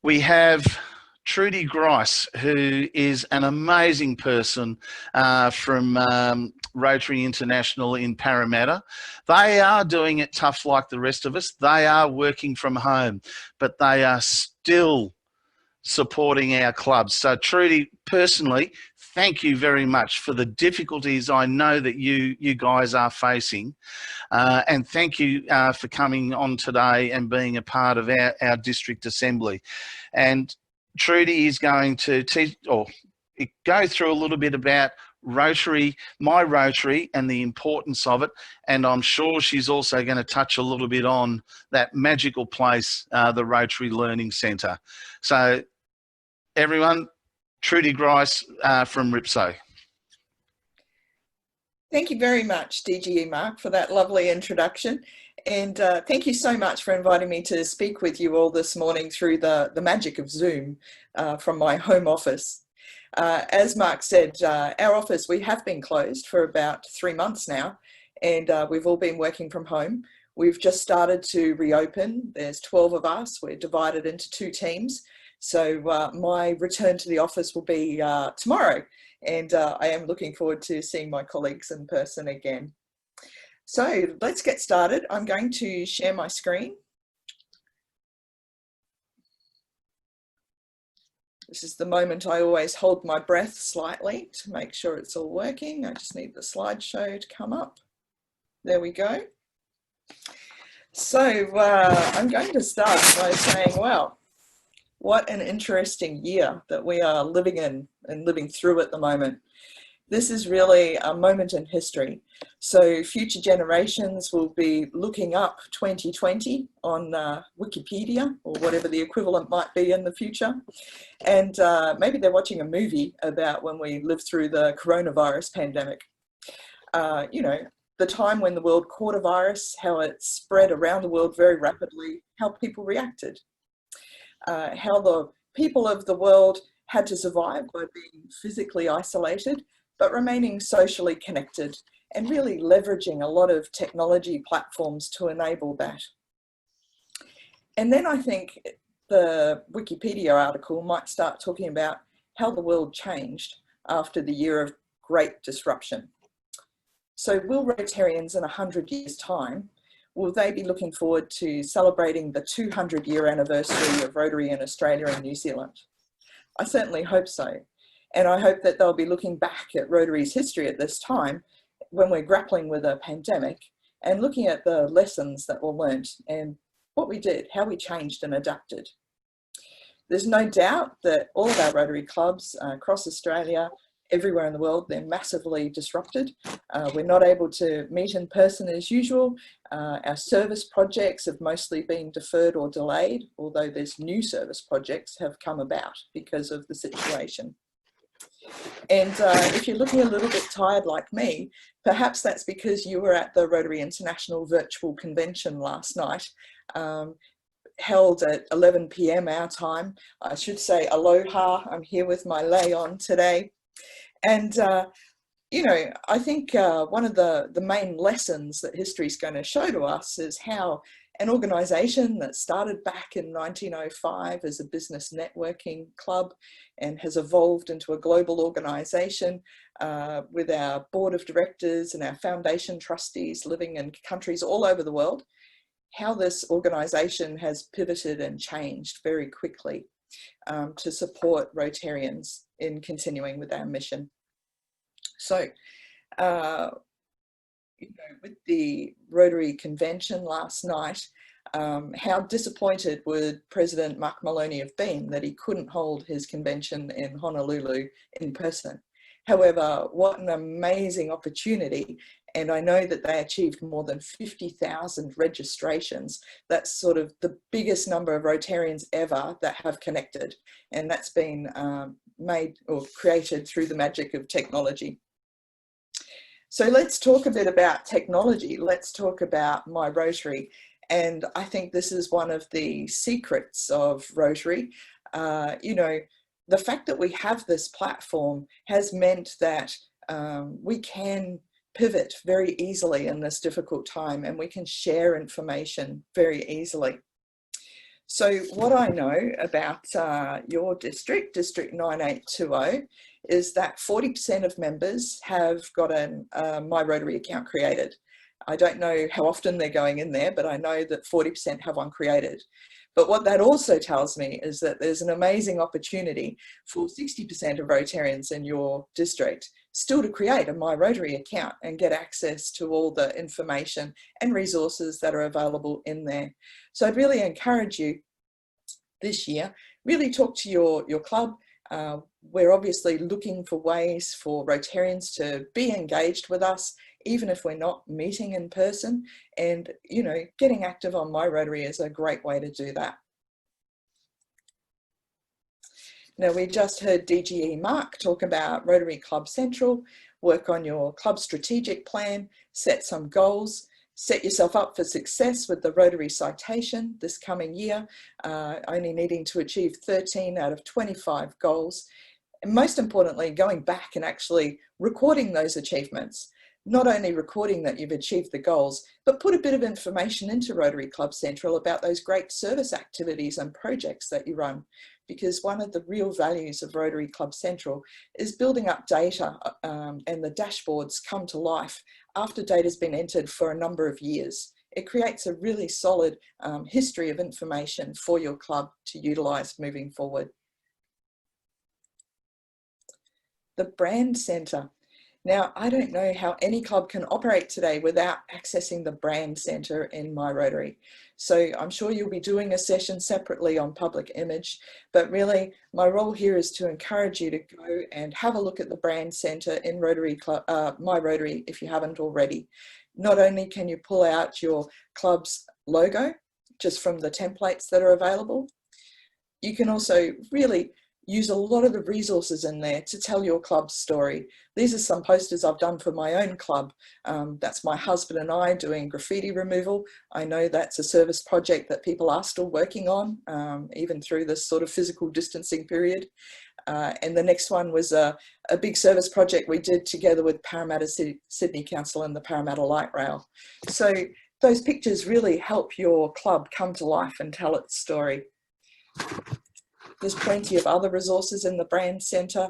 we have Trudy Grice, who is an amazing person from Rotary International in Parramatta. They are doing it tough like the rest of us. They are working from home, but they are still supporting our clubs. So Trudy, personally, thank you very much for the difficulties I know that you guys are facing. And thank you for coming on today and being a part of our district assembly. And Trudy is going to teach or go through a little bit about Rotary, my Rotary, and the importance of it. And I'm sure she's also going to touch a little bit on that magical place, the Rotary Learning Centre. So everyone, Trudy Grice from RISPPO. Thank you very much, DGE Mark, for that lovely introduction. And thank you so much for inviting me to speak with you all this morning through the magic of Zoom from my home office. As Mark said, our office, we have been closed for about 3 months now, and we've all been working from home. We've just started to reopen. There's 12 of us. We're divided into 2 teams. So my return to the office will be tomorrow, and I am looking forward to seeing my colleagues in person again. So let's get started. I'm going to share my screen. This is the moment I always hold my breath slightly to make sure it's all working. I just need the slideshow to come up. There we go. So I'm going to start by saying, wow, what an interesting year that we are living in and living through at the moment. This is really a moment in history. So future generations will be looking up 2020 on Wikipedia or whatever the equivalent might be in the future. And maybe they're watching a movie about when we lived through the coronavirus pandemic. You know, the time when the world caught a virus, how it spread around the world very rapidly, how people reacted. How the people of the world had to survive by being physically isolated, but remaining socially connected and really leveraging a lot of technology platforms to enable that. And then I think the Wikipedia article might start talking about how the world changed after the year of great disruption. So will Rotarians in 100 years' time, will they be looking forward to celebrating the 200-year anniversary of Rotary in Australia and New Zealand? I certainly hope so. And I hope that they'll be looking back at Rotary's history at this time when we're grappling with a pandemic and looking at the lessons that were learnt and what we did, how we changed and adapted. There's no doubt that all of our Rotary clubs across Australia, everywhere in the world, they're massively disrupted. We're not able to meet in person as usual. Our service projects have mostly been deferred or delayed, although there's new service projects have come about because of the situation. And if you're looking a little bit tired like me, perhaps that's because you were at the Rotary International Virtual Convention last night, held at 11 p.m. our time. I should say aloha, I'm here with my lei on today. And, you know, I think one of the main lessons that history is going to show to us is how an organisation that started back in 1905 as a business networking club and has evolved into a global organisation with our board of directors and our foundation trustees living in countries all over the world, how this organisation has pivoted and changed very quickly to support Rotarians in continuing with our mission. So, you know, with the Rotary Convention last night, how disappointed would President Mark Maloney have been that he couldn't hold his convention in Honolulu in person? However, what an amazing opportunity. And I know that they achieved more than 50,000 registrations. That's sort of the biggest number of Rotarians ever that have connected. And that's been made or created through the magic of technology. So let's talk a bit about technology. Let's talk about My Rotary. And I think this is one of the secrets of Rotary. You know, the fact that we have this platform has meant that we can pivot very easily in this difficult time and we can share information very easily. So what I know about your district, District 9820, is that 40% of members have got a My Rotary account created. I don't know how often they're going in there, but I know that 40% have one created. But what that also tells me is that there's an amazing opportunity for 60% of Rotarians in your district still to create a My Rotary account and get access to all the information and resources that are available in there. So I'd really encourage you this year, really talk to your club. We're obviously looking for ways for Rotarians to be engaged with us, even if we're not meeting in person. And, you know, getting active on My Rotary is a great way to do that. Now, we just heard DGE Mark talk about Rotary Club Central, work on your club strategic plan, set some goals, set yourself up for success with the Rotary citation this coming year, only needing to achieve 13 out of 25 goals. And most importantly, going back and actually recording those achievements. Not only recording that you've achieved the goals, but put a bit of information into Rotary Club Central about those great service activities and projects that you run. Because one of the real values of Rotary Club Central is building up data, and the dashboards come to life after data's been entered for a number of years. It creates a really solid history of information for your club to utilise moving forward. The Brand Centre. Now, I don't know how any club can operate today without accessing the Brand Centre in My Rotary. So I'm sure you'll be doing a session separately on public image, but really my role here is to encourage you to go and have a look at the Brand Centre in Rotary My Rotary if you haven't already. Not only can you pull out your club's logo just from the templates that are available, you can also really use a lot of the resources in there to tell your club's story. These are some posters I've done for my own club. That's my husband and I doing graffiti removal. I know that's a service project that people are still working on, even through this sort of physical distancing period. And the next one was a big service project we did together with Parramatta Sydney Council and the Parramatta Light Rail. So those pictures really help your club come to life and tell its story. There's plenty of other resources in the Brand Centre.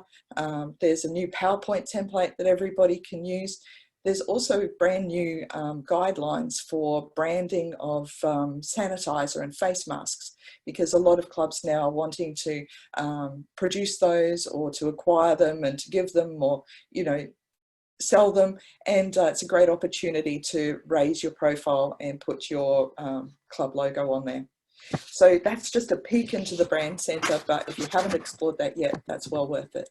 There's a new PowerPoint template that everybody can use. There's also brand new guidelines for branding of sanitizer and face masks, because a lot of clubs now are wanting to produce those or to acquire them and to give them, or, you know, sell them. And it's a great opportunity to raise your profile and put your club logo on there. So that's just a peek into the Brand Centre, but if you haven't explored that yet, that's well worth it.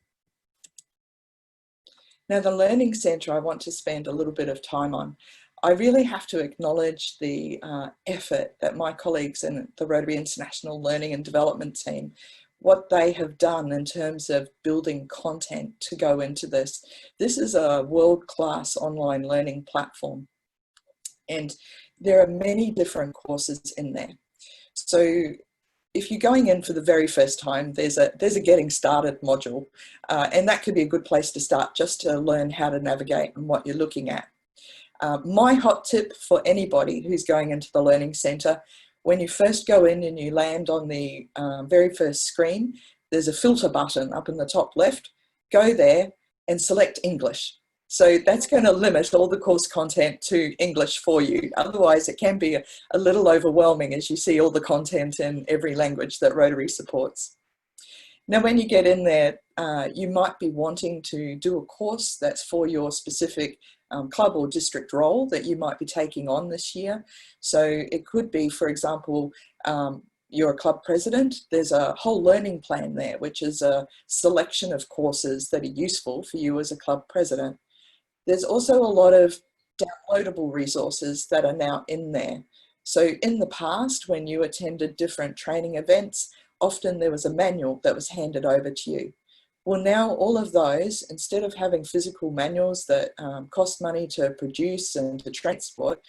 Now, the Learning Centre I want to spend a little bit of time on. I really have to acknowledge the effort that my colleagues in the Rotary International Learning and Development team, what they have done in terms of building content to go into this. This is a world-class online learning platform, and there are many different courses in there. So if you're going in for the very first time, there's a getting started module, and that could be a good place to start, just to learn how to navigate and what you're looking at. My hot tip for anybody who's going into the Learning Centre, when you first go in and you land on the very first screen, there's a filter button up in the top left. Go there and select English. So that's going to limit all the course content to English for you. Otherwise, it can be a little overwhelming as you see all the content in every language that Rotary supports. Now, when you get in there, you might be wanting to do a course that's for your specific club or district role that you might be taking on this year. So it could be, for example, you're a club president. There's a whole learning plan there, which is a selection of courses that are useful for you as a club president. There's also a lot of downloadable resources that are now in there. So in the past, when you attended different training events, often there was a manual that was handed over to you. Well, now all of those, instead of having physical manuals that cost money to produce and to transport,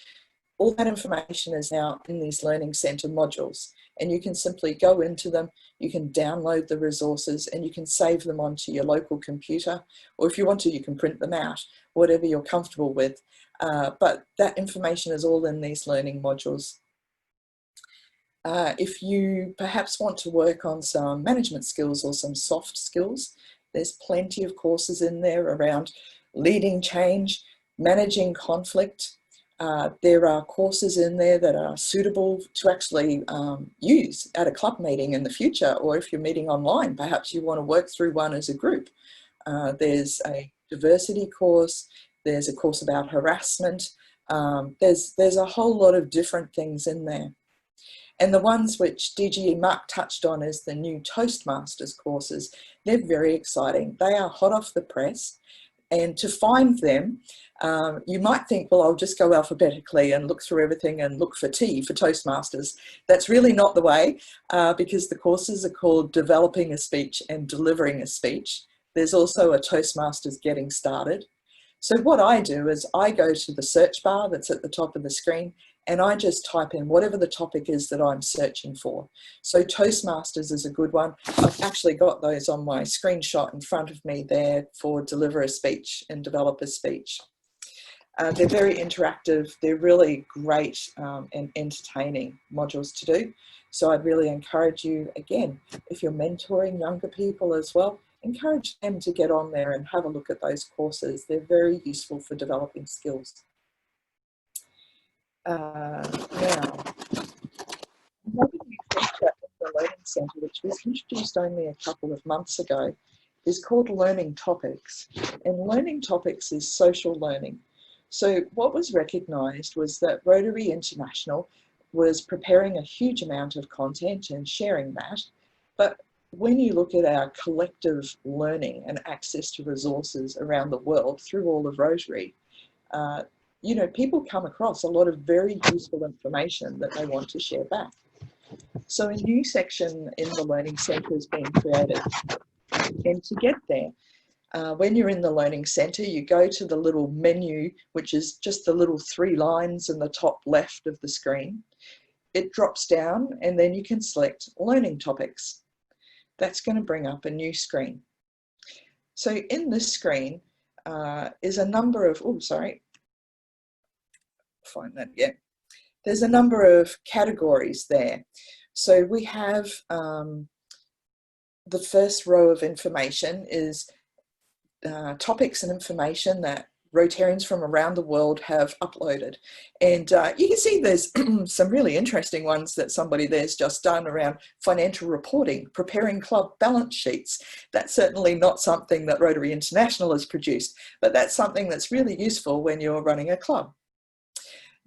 all that information is now in these Learning Centre modules. And you can simply go into them, you can download the resources, and you can save them onto your local computer. Or if you want to, you can print them out, whatever you're comfortable with. But that information is all in these learning modules. If you perhaps want to work on some management skills or some soft skills, there's plenty of courses in there around leading change, managing conflict. There are courses in there that are suitable to actually use at a club meeting in the future, or if you're meeting online, perhaps you want to work through one as a group. There's a diversity course, there's a course about harassment, there's a whole lot of different things in there. And the ones which DGE Mark touched on as the new Toastmasters courses, they're very exciting. They are hot off the press. And to find them, you might think, well, I'll just go alphabetically and look through everything and look for T for Toastmasters. That's really not the way, because the courses are called Developing a Speech and Delivering a Speech. There's also a Toastmasters Getting Started. So what I do is I go to the search bar that's at the top of the screen, and I just type in whatever the topic is that I'm searching for. So Toastmasters is a good one. I've actually got those on my screenshot in front of me there for Deliver a Speech and Develop a Speech. They're very interactive. They're really great and entertaining modules to do. So I'd really encourage you, again, if you're mentoring younger people as well, encourage them to get on there and have a look at those courses. They're very useful for developing skills. Now, another new feature of the Learning Centre, which was introduced only a couple of months ago, is called Learning Topics. And Learning Topics is social learning. So what was recognised was that Rotary International was preparing a huge amount of content and sharing that. But when you look at our collective learning and access to resources around the world through all of Rotary, you know, people come across a lot of very useful information that they want to share back. So a new section in the Learning Centre is being created. And to get there, when you're in the Learning Centre, you go to the little menu, which is just the little 3 lines in the top left of the screen. It drops down and then you can select Learning Topics. That's going to bring up a new screen. So in this screen is a number of, find that again. There's a number of categories there. So we have the first row of information is topics and information that Rotarians from around the world have uploaded. And you can see there's some really interesting ones that somebody there's just done around financial reporting, preparing club balance sheets. That's certainly not something that Rotary International has produced, but that's something that's really useful when you're running a club.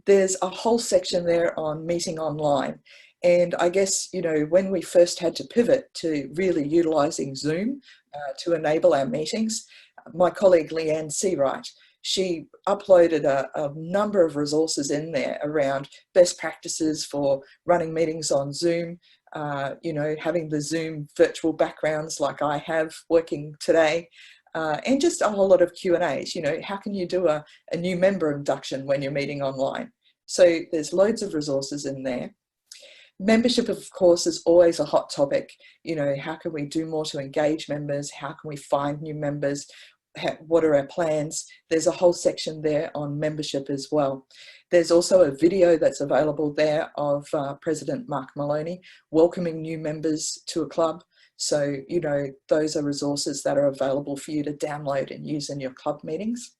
There's a whole section there on meeting online. And I guess, you know, when we first had to pivot to really utilising Zoom to enable our meetings, my colleague Leanne Seawright, she uploaded a number of resources in there around best practices for running meetings on Zoom, you know, having the Zoom virtual backgrounds like I have working today, and just a whole lot of Q&As. You know, how can you do a new member induction when you're meeting online? So there's loads of resources in there. Membership, of course, is always a hot topic. You know, how can we do more to engage members? How can we find new members? What are our plans? There's a whole section there on membership as well. There's also a video that's available there of President Mark Maloney welcoming new members to a club. So, you know, those are resources that are available for you to download and use in your club meetings.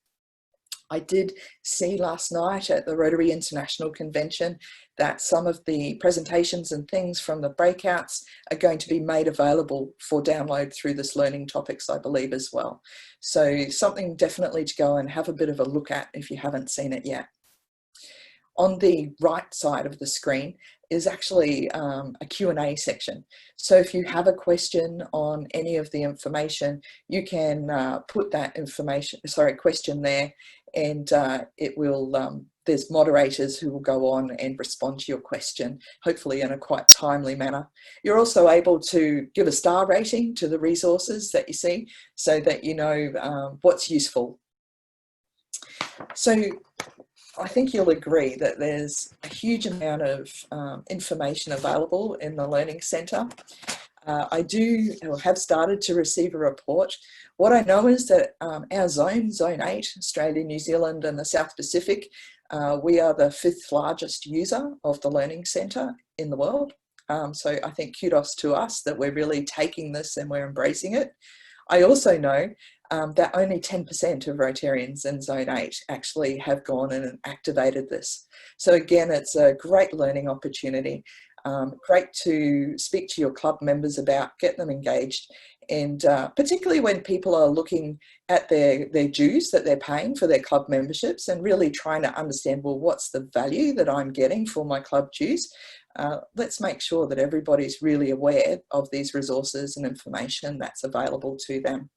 I did see last night at the Rotary International Convention that some of the presentations and things from the breakouts are going to be made available for download through this Learning Topics, I believe, as well. So something definitely to go and have a bit of a look at if you haven't seen it yet. On the right side of the screen is actually a Q&A section. So if you have a question on any of the information, you can put that question there, and it will, there's moderators who will go on and respond to your question, hopefully in a quite timely manner. You're also able to give a star rating to the resources that you see so that you know what's useful. So I think you'll agree that there's a huge amount of information available in the Learning Centre. I do or have started to receive a report. What I know is that our zone, Zone 8, Australia, New Zealand and the South Pacific, we are the 5th largest user of the Learning Centre in the world. So I think kudos to us that we're really taking this and we're embracing it. I also know that only 10% of Rotarians in Zone 8 actually have gone in and activated this. So again, it's a great learning opportunity. Great to speak to your club members about, get them engaged, and particularly when people are looking at their dues that they're paying for their club memberships and really trying to understand, well, what's the value that I'm getting for my club dues? Let's make sure that everybody's really aware of these resources and information that's available to them.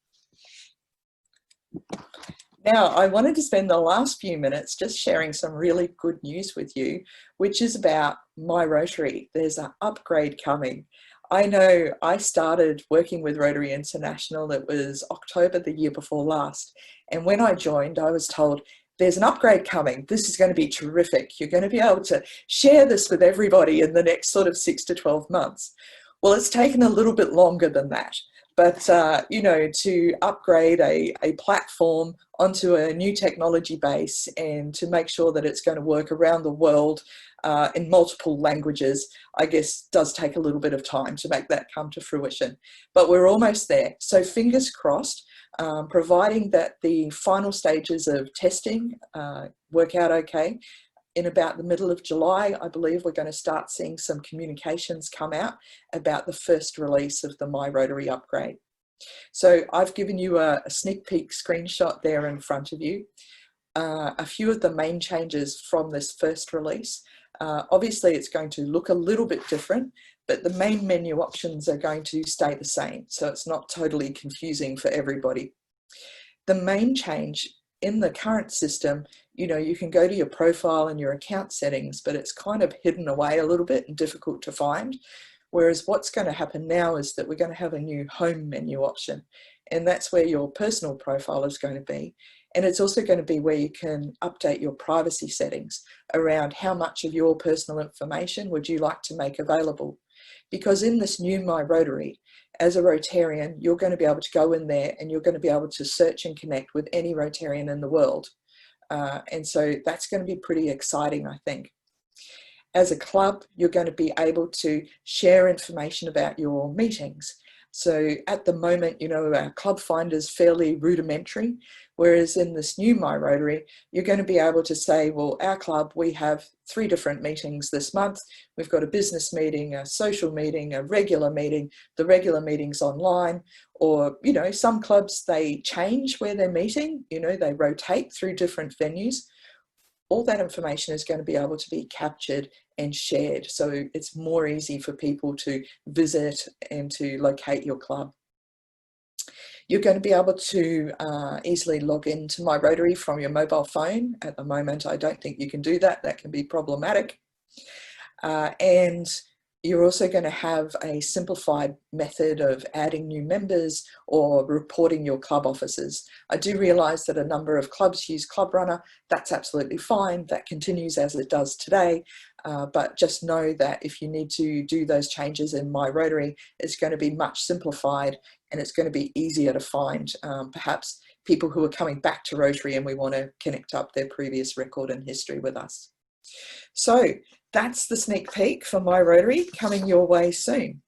Now, I wanted to spend the last few minutes just sharing some really good news with you, which is about My Rotary. There's an upgrade coming. I know I started working with Rotary International, it was October the year before last. And when I joined, I was told, there's an upgrade coming. This is going to be terrific. You're going to be able to share this with everybody in the next sort of 6 to 12 months. Well, it's taken a little bit longer than that. But, you know, to upgrade a platform onto a new technology base and to make sure that it's going to work around the world in multiple languages, I guess does take a little bit of time to make that come to fruition. But we're almost there. So fingers crossed, providing that the final stages of testing work out okay. In about the middle of July, I believe we're going to start seeing some communications come out about the first release of the My Rotary upgrade. So I've given you a sneak peek screenshot there in front of you. A few of the main changes from this first release. Obviously, it's going to look a little bit different, but the main menu options are going to stay the same. So it's not totally confusing for everybody. The main change in the current system, you know, you can go to your profile and your account settings, but it's kind of hidden away a little bit and difficult to find. Whereas what's going to happen now is that we're going to have a new home menu option, and that's where your personal profile is going to be. And it's also going to be where you can update your privacy settings around how much of your personal information would you like to make available. Because in this new My Rotary, as a Rotarian, you're going to be able to go in there and you're going to be able to search and connect with any Rotarian in the world. And so that's going to be pretty exciting, I think. As a club, you're going to be able to share information about your meetings. So at the moment, you know, our club finder is fairly rudimentary, whereas in this new My Rotary, you're going to be able to say, well, our club, we have 3 different meetings this month. We've got a business meeting, a social meeting, a regular meeting. The regular meeting's online, or, you know, some clubs, they change where they're meeting, you know, they rotate through different venues. All that information is going to be able to be captured and shared. So it's more easy for people to visit and to locate your club. You're going to be able to easily log into My Rotary from your mobile phone. At the moment, I don't think you can do that. That can be problematic. And you're also going to have a simplified method of adding new members or reporting your club officers. I do realise that a number of clubs use Club Runner. That's absolutely fine. That continues as it does today. But just know that if you need to do those changes in My Rotary, it's going to be much simplified and it's going to be easier to find perhaps people who are coming back to Rotary and we want to connect up their previous record and history with us. So that's the sneak peek for My Rotary coming your way soon.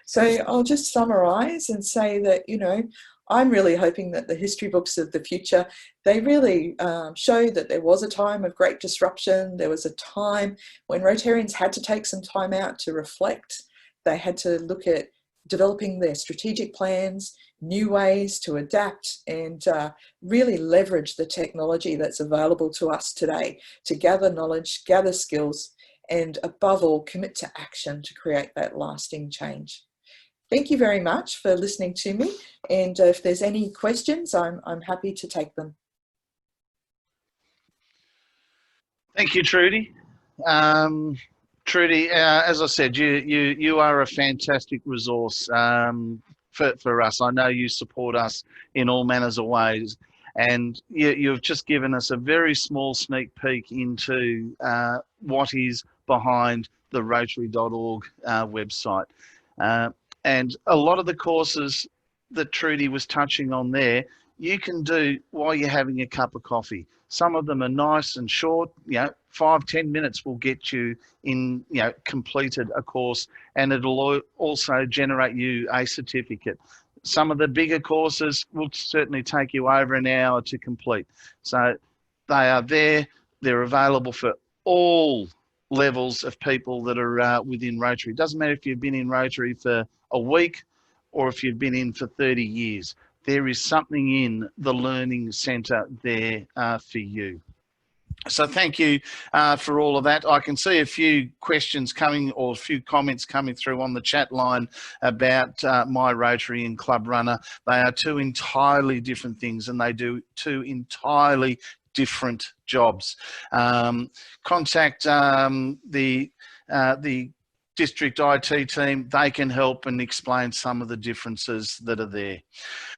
So I'll just summarise and say that, you know, I'm really hoping that the history books of the future, they really show that there was a time of great disruption. There was a time when Rotarians had to take some time out to reflect. They had to look at developing their strategic plans, new ways to adapt and really leverage the technology that's available to us today to gather knowledge, gather skills, and above all, commit to action to create that lasting change. Thank you very much for listening to me. And if there's any questions, I'm happy to take them. Thank you, Trudy. Trudy, as I said, you are a fantastic resource for us. I know you support us in all manners of ways, and you've just given us a very small sneak peek into what is behind the Rotary.org website. And a lot of the courses that Trudy was touching on there, you can do while you're having a cup of coffee. Some of them are nice and short, 5-10 minutes will get you in, completed a course, and it'll also generate you a certificate. Some of the bigger courses will certainly take you over an hour to complete. So they are there. They're available for all levels of people that are within Rotary. It doesn't matter if you've been in Rotary for a week or if you've been in for 30 years. There is something in the Learning Centre there for you. So thank you for all of that. I can see a few questions coming or a few comments coming through on the chat line about My Rotary and Club Runner. They are two entirely different things, and they do two entirely different jobs. Contact the district IT team. They can help and explain some of the differences that are there.